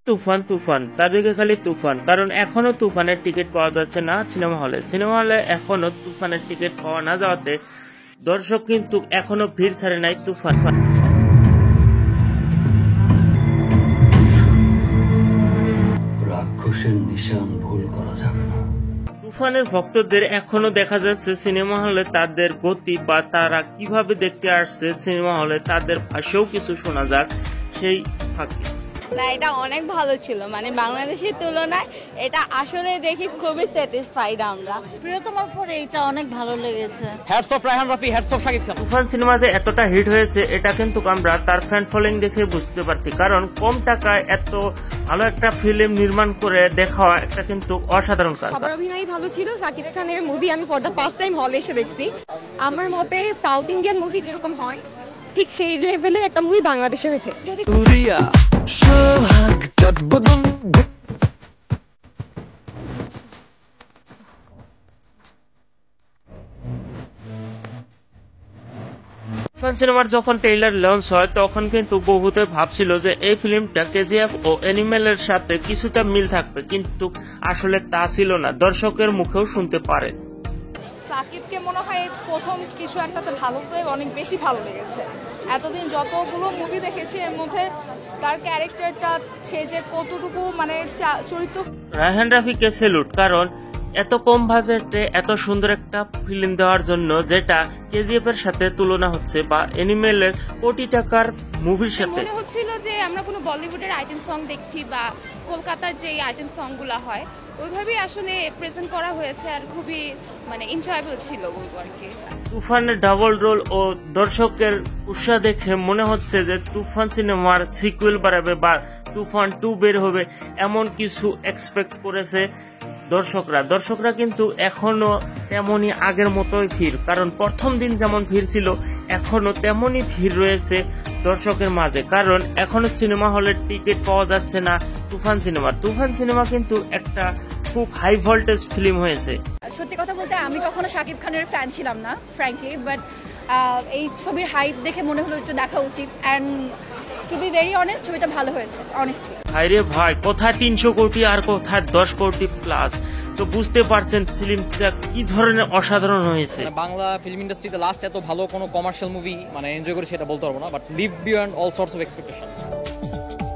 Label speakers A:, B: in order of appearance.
A: তুফান তুফান চারদিকে খালি তুফান, কারণ এখনো তুফানের টিকিট পাওয়া যাচ্ছে না সিনেমা হলে এখনো তুফানের টিকিট পাওয়া না যাওয়াতে দর্শক কিন্তু এখনো ভিড় ছাড়ে নাই তুফান।
B: রাক্ষসের নিশান ভুল করা যাবে না।
A: তুফানের ভক্তদের এখনো দেখা যাচ্ছে সিনেমা হলে তাদের গতি বা তারা কিভাবে দেখতে আসছে সিনেমা হলে, তাদের ভাষাও কিছু শোনা যাক সেই ফাঁকে।
C: না, এটা অনেক ভালো ছিল, মানে বাংলাদেশের তুলনায় এটা আসলে দেখি খুবই স্যাটিসফাইড আমরা।
D: প্রিয়তমার পরে এটা অনেক ভালো লেগেছে।
E: Hats off Raihan Rafi, hats off Shakib Khan.
A: Toofan cinema যে এতটা হিট হয়েছে এটা কিন্তু আমরা তার ফ্যান ফলোইং দেখে বুঝতে পারছি, কারণ কম টাকায় এত ভালো একটা ফিল্ম নির্মাণ করে দেখা একটা কিন্তু অসাধারণ কাজ।
F: সবার অভিনয় ভালো ছিল। শাকিব খানের মুভি আমি ফর দ্য ফার্স্ট টাইম হলে এসে দেখছি। আমার মতে সাউথ ইন্ডিয়ান মুভি যেরকম হয় ঠিক সেই লেভেলের একটা মুভি বাংলাদেশে হয়েছে। যদি
A: তুফান সিনেমার যখন ট্রেইলার লঞ্চ হয় তখন কিন্তু বহুতে ভাবছিল যে এই ফিল্মটা কেজিএফ ও অ্যানিমেলের সাথে কিছুটা মিল থাকবে, কিন্তু আসলে তা ছিল না, দর্শকের মুখেও শুনতে পারে।
C: সাকিবকে মনে হয় প্রথম কিছু একটাতে ভালো তো অনেক বেশি ভালো লেগেছে। এতদিন যতগুলো মুভি দেখেছি এর মধ্যে তার ক্যারেক্টারটা, সে যে কতটুকু মানে চরিত্র।
A: রায়হান রাফিকে স্যালুট, কারণ এত কম বাজেটে এত সুন্দর একটা ফিল্ম দেওয়ার জন্য, যেটা কেজিএফ এর সাথে তুলনা হচ্ছে বা অ্যানিমেলের কোটি টাকার মুভির সাথে।
G: মনে হচ্ছিল যে আমরা কোনো বলিউডের আইটেম সং দেখছি বা কলকাতার যে আইটেম সংগুলো হয় ওইভাবেই আসলে প্রেজেন্ট করা হয়েছে, আর খুবই মানে এনজয়েবল ছিল বলবো আর কি।
A: তুফানের ডাবল রোল ও দর্শকের উৎসাহ দেখে মনে হচ্ছে যে তুফান সিনেমার সিকুয়েল বাড়াবে বা তুফান 2 বের হবে, এমন কিছু এক্সপেক্ট করেছে দর্শকরা কিন্তু এখনো তেমনই আগের মতোই ভিড়, কারণ প্রথম দিন যেমন ভিড় ছিল এখনো তেমনই ভিড় রয়েছে দর্শকের মাঝে, কারণ এখনো সিনেমা হলের টিকিট পাওয়া যাচ্ছে না তুফান সিনেমা কিন্তু একটা খুব হাই ভোল্টেজ ফিল্ম হয়েছে।
F: সত্যি কথা বলতে আমি কখনো শাকিব খানের ফ্যান ছিলাম না ফ্র্যাঙ্কলি, বাট এই ছবির হাইপ দেখে মনে হলো একটু দেখা উচিত। And to be very honest, ছবিটা ভালো হয়েছে অনেস্টলি।
A: ভাইরে ভাই, কোথায় 300 কোটি আর কোথায় 10 কোটি প্লাস, তো বুঝতে পারছেন ফিল্মটা কি ধরনের অসাধারণ হয়েছে।
E: বাংলা ফিল্ম ইন্ডাস্ট্রিতে লাস্ট এত ভালো কোনো কমার্শিয়াল মুভি মানে এনজয় করে সেটা বলতে পারবো না, but live beyond all sorts of expectation.